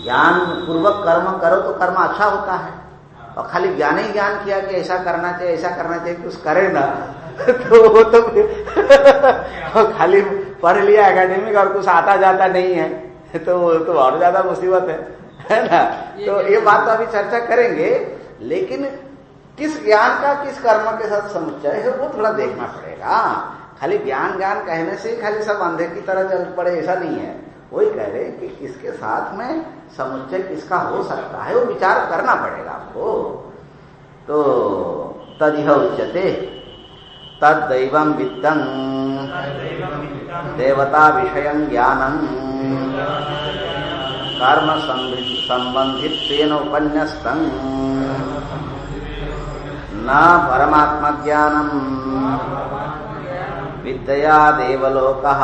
ज्ञान पूर्वक कर्म करो तो कर्म अच्छा होता है, और खाली ज्ञान ही ज्ञान किया कि ऐसा करना चाहिए, ऐसा करना चाहिए, कुछ करे ना तो वो तो खाली पढ़ लिया एकेडमिक और कुछ आता जाता नहीं है, तो वो तो और ज्यादा मुसीबत है ना। तो ये बात तो अभी चर्चा करेंगे, लेकिन किस ज्ञान का किस कर्म के साथ समुच्चय है वो थोड़ा देखना पड़ेगा। खाली ज्ञान ज्ञान कहने से खाली सब अंधे की तरह चल पड़े, ऐसा नहीं है। वही कह रहे कि किसके साथ में समुच्चय किसका हो सकता है, वो विचार करना पड़ेगा आपको। तो तदिह उच्यते तद्दैवं वित्तं देवता विषयं ज्ञानं कर्म संबंधित्वेन उपन्यस्तं न परमात्म ज्ञानं विद्या देवलोकः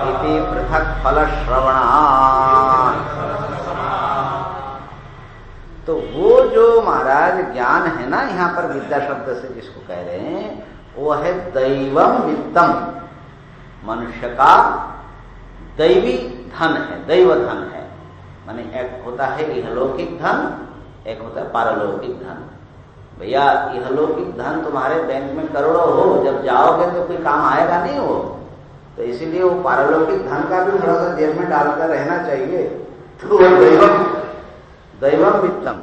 इति पृथक फल श्रवणात्। तो वो जो महाराज ज्ञान है ना, यहाँ पर विद्या शब्द से जिसको कह रहे हैं, वो है दैवम वित्तम, मनुष्य का दैवी धन है, दैव धन है। माने एक होता है इहलौकिक धन, एक होता है पारलौकिक धन। भैया इहलौकिक धन तुम्हारे बैंक में करोड़ों हो, जब जाओगे तो कोई काम आएगा नहीं वो, तो इसीलिए वो पारलौकिक धन का भी थोड़ा सा जेब में डालकर रहना चाहिए। तो दैवम वित्तम,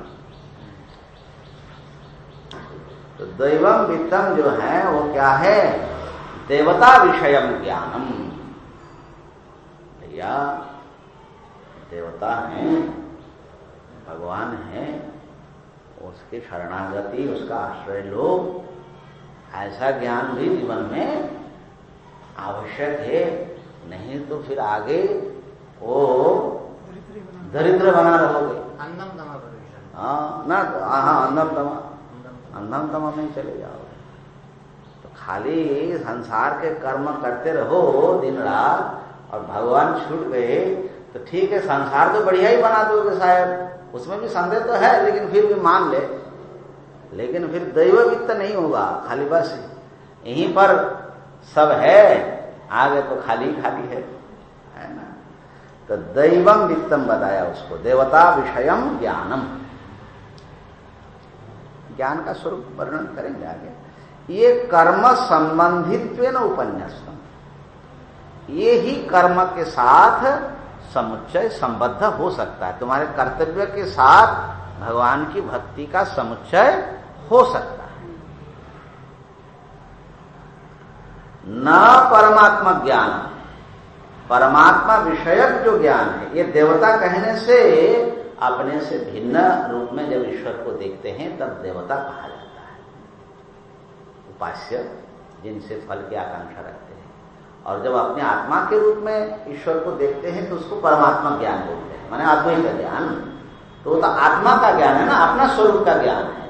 तो दैवम वित्तम जो है वो क्या है? देवता विषयम ज्ञानम। भैया देवता है, भगवान है, उसके शरणागति, उसका आश्रय लो, ऐसा ज्ञान भी जीवन में आवश्यक है। नहीं तो फिर आगे वो दरिद्र बना रहोगे। हाँ ना, हाँ अंधम तमा में चले जाओगे। तो खाली संसार के कर्म करते रहो दिन रात और भगवान छूट गए तो ठीक है, संसार तो बढ़िया ही बना दोगे शायद, उसमें भी संदेह तो है, लेकिन फिर भी मान ले। लेकिन फिर दैव वित्त नहीं होगा, खाली बस यहीं पर सब है, आगे तो खाली खाली है ना। तो दैवम वित्तम बताया उसको, देवता विषयम ज्ञानम। ज्ञान का स्वरूप वर्णन करेंगे आगे। ये कर्म संबंधित्वेन उपन्यासम, ये ही कर्म के साथ समुच्चय संबद्ध हो सकता है। तुम्हारे कर्तव्य के साथ भगवान की भक्ति का समुच्चय हो सकता है। न परमात्मा ज्ञान, परमात्मा विषयक जो ज्ञान है, ये देवता कहने से अपने से भिन्न रूप में जब ईश्वर को देखते हैं तब देवता कहा जाता है। उपास्य जिनसे फल की आकांक्षा रखते हैं, और जब अपने आत्मा के रूप में ईश्वर को देखते हैं तो उसको परमात्मा ज्ञान बोलते हैं, माने अद्वैत ज्ञान। तो आत्मा का ज्ञान है ना, अपना स्वरूप का ज्ञान है।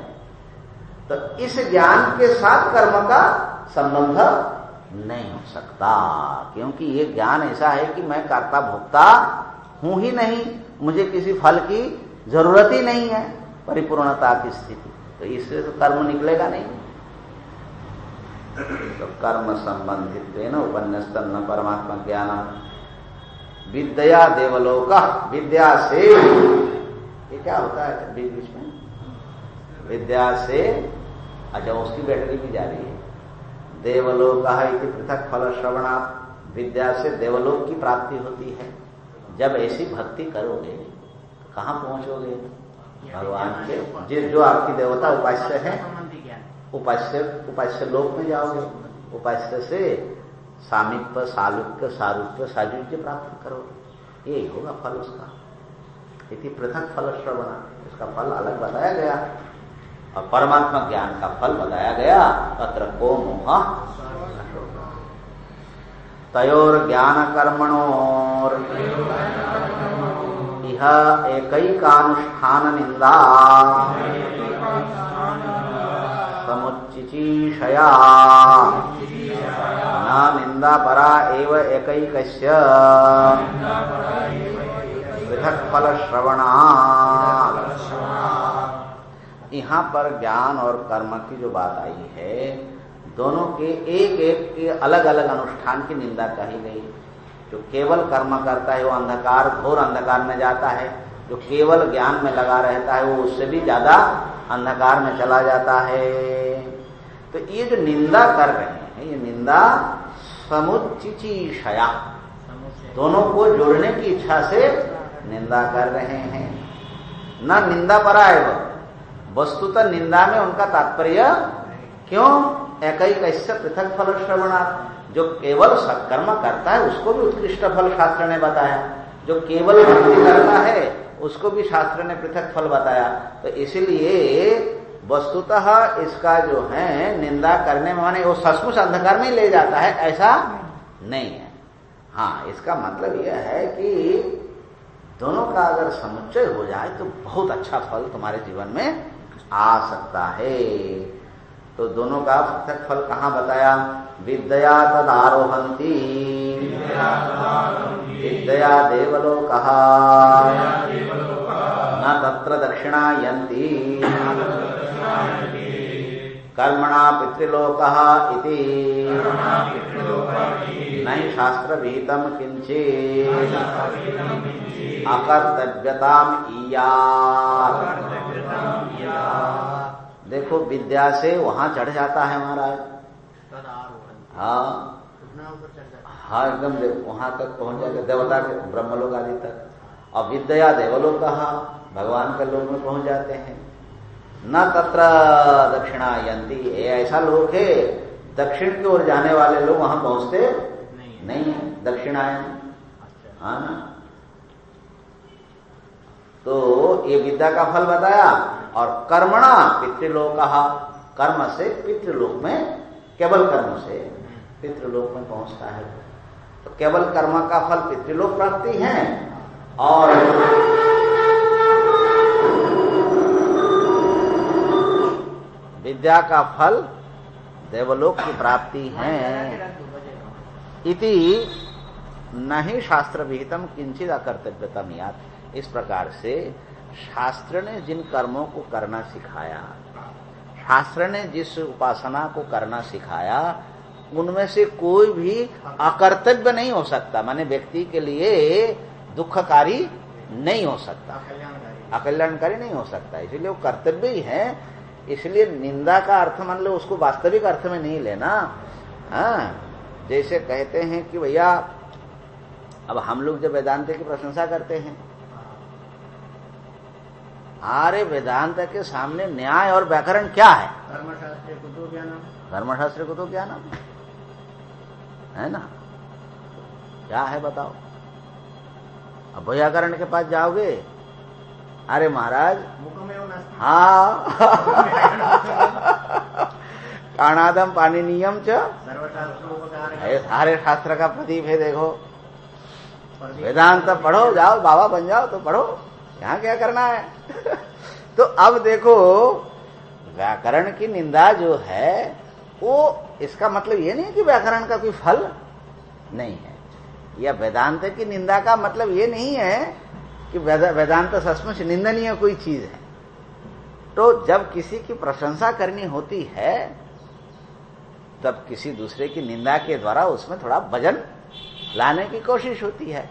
तो इस ज्ञान के साथ कर्म का संबंध नहीं हो सकता, क्योंकि ये ज्ञान ऐसा है कि मैं कर्ता भोक्ता हूं ही नहीं, मुझे किसी फल की जरूरत ही नहीं है, परिपूर्णता की स्थिति। तो इससे तो कर्म निकलेगा नहीं। तो कर्म संबंधित न उपन्यस्त न परमात्मा ज्ञान विद्या देवलोक, विद्या से, ये क्या होता है बीच बीच में, विद्या से, अच्छा उसकी बैटरी भी जा रही है। देवलोक इति पृथक फल श्रवणा, विद्या से देवलोक की प्राप्ति होती है। जब ऐसी भक्ति करोगे तो कहाँ पहुंचोगे? भगवान के जो आपकी देवता उपास्य है, उपास्य लोक में जाओगे। उपास्य से सामीप्य, सालुक्य, सारूप्य, साजुज्य प्राप्त करोगे। यही होगा फल उसका। इति पृथक फल श्रवणा, उसका फल अलग बताया गया और परमात्मा ज्ञान का फल बताया गया। तत्र को मोह तयोर ज्ञान कर्मणोर इह एकैकानुष्ठान निंदा समुच्चिचीषया न निंदा परा एव एकैकस्य पृथक फल श्रवणा। यहाँ पर ज्ञान और कर्म की जो बात आई है, दोनों के एक एक के अलग अलग अनुष्ठान की निंदा कही गई। जो केवल कर्म करता है वो अंधकार, घोर अंधकार में जाता है। जो केवल ज्ञान में लगा रहता है वो उससे भी ज्यादा अंधकार में चला जाता है। तो ये जो निंदा कर रहे हैं, ये निंदा समुच्चिचीषया, दोनों को जोड़ने की इच्छा से निंदा कर रहे हैं। न निंदा परा है, वस्तुतः निंदा में उनका तात्पर्य क्यों? एकैकस्य पृथक फल श्रवणा, जो केवल सत्कर्म करता है उसको भी उत्कृष्ट फल शास्त्र ने बताया, जो केवल भक्ति करता है उसको भी शास्त्र ने पृथक फल बताया। तो इसलिए वस्तुतः इसका जो है निंदा करने में, माने वो सचमुच अंधकार में ले जाता है ऐसा नहीं है। हाँ, इसका मतलब यह है कि दोनों का अगर समुच्चय हो जाए तो बहुत अच्छा फल तुम्हारे जीवन में आ सकता है। तो दोनों का पृथक फल कहाँ बताया? विद्या तदारोहंती विद्या देवलोकः न तत्र दक्षिणायन्ति कर्मणा पितृलोकः इति नहि शास्त्रविहितं किंचित् अकर्तव्यताम् ईयात्। देखो, विद्या से वहां चढ़ जाता है महाराज। हाँ हाँ, एकदम वहां तक पहुंच जाएगा, देवता के ब्रह्मलोक आदि तक। और विद्या देवलोक कहा, भगवान के लोक में पहुंच जाते हैं। न तत्र दक्षिणायन्ति, ऐसा लोक है दक्षिण की ओर जाने वाले लोग वहां पहुंचते नहीं है, दक्षिणायन। हाँ ना, तो ये विद्या का फल बताया। और कर्मणा पितृलोक, कर्म से पितृलोक में, केवल कर्म से पितृलोक में पहुंचता है। तो केवल कर्म का फल पितृलोक प्राप्ति है और विद्या का फल देवलोक की प्राप्ति है। इति नहीं शास्त्र विहितम किंचित अकर्तव्यतम यात। इस प्रकार से शास्त्र ने जिन कर्मों को करना सिखाया, शास्त्र ने जिस उपासना को करना सिखाया, उनमें से कोई भी अकर्तव्य नहीं हो सकता, माने व्यक्ति के लिए दुखकारी नहीं हो सकता, अकल्याणकारी नहीं हो सकता। इसलिए वो कर्तव्य ही है। इसलिए निंदा का अर्थ मान लो उसको वास्तविक अर्थ में नहीं लेना। हाँ, जैसे कहते हैं कि भैया अब हम लोग जब वेदांत की प्रशंसा करते हैं, अरे वेदांत के सामने न्याय और व्याकरण क्या है? कर्मशास्त्र कुतो ज्ञानम, धर्मशास्त्र को तो ज्ञानम है ना, क्या है बताओ? अब व्याकरण के पास जाओगे, अरे महाराज मुखमेव नास्ति, हाँ काणादम पाणिनीयम च सर्वशास्त्रोपकार, सारे शास्त्र का प्रदीप है। देखो वेदांत पढ़ो, जाओ बाबा बन जाओ तो पढ़ो, यहाँ क्या करना है? तो अब देखो व्याकरण की निंदा जो है वो इसका मतलब ये नहीं कि व्याकरण का कोई फल नहीं है, या वेदांत की निंदा का मतलब ये नहीं है कि वेदांत सचमुच निंदनीय कोई चीज है। तो जब किसी की प्रशंसा करनी होती है तब किसी दूसरे की निंदा के द्वारा उसमें थोड़ा वजन लाने की कोशिश होती है।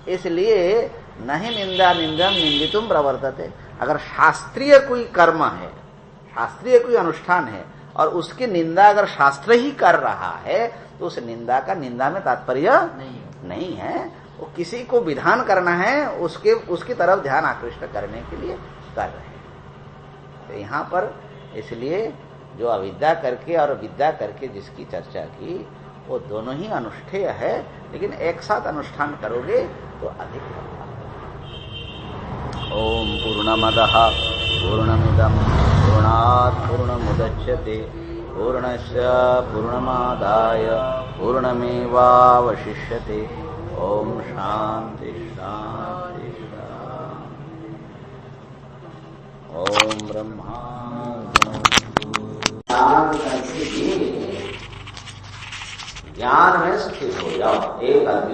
इसलिए नहीं निंदा निंदम निंदितुम प्रवर्तते। अगर शास्त्रीय कोई कर्म है, शास्त्रीय कोई अनुष्ठान है और उसकी निंदा अगर शास्त्र ही कर रहा है तो उस निंदा का निंदा में तात्पर्य नहीं है। वो किसी को विधान करना है, उसकी तरफ ध्यान आकृष्ट करने के लिए कर रहे हैं। तो यहाँ पर इसलिए जो अविद्या करके और विद्या करके जिसकी चर्चा की वो दोनों ही अनुष्ठेय है, लेकिन एक साथ अनुष्ठान करोगे तो अधिक होगा। ओम पूर्णमदः पूर्णमिदं पूर्णात् पूर्णमुदच्यते पूर्णस्य पूर्णमादाय पूर्णमेवावशिष्यते। ओम शांति शांति शांति। ओम ब्रह्मा ज्ञान में स्थित हो जाओ। एक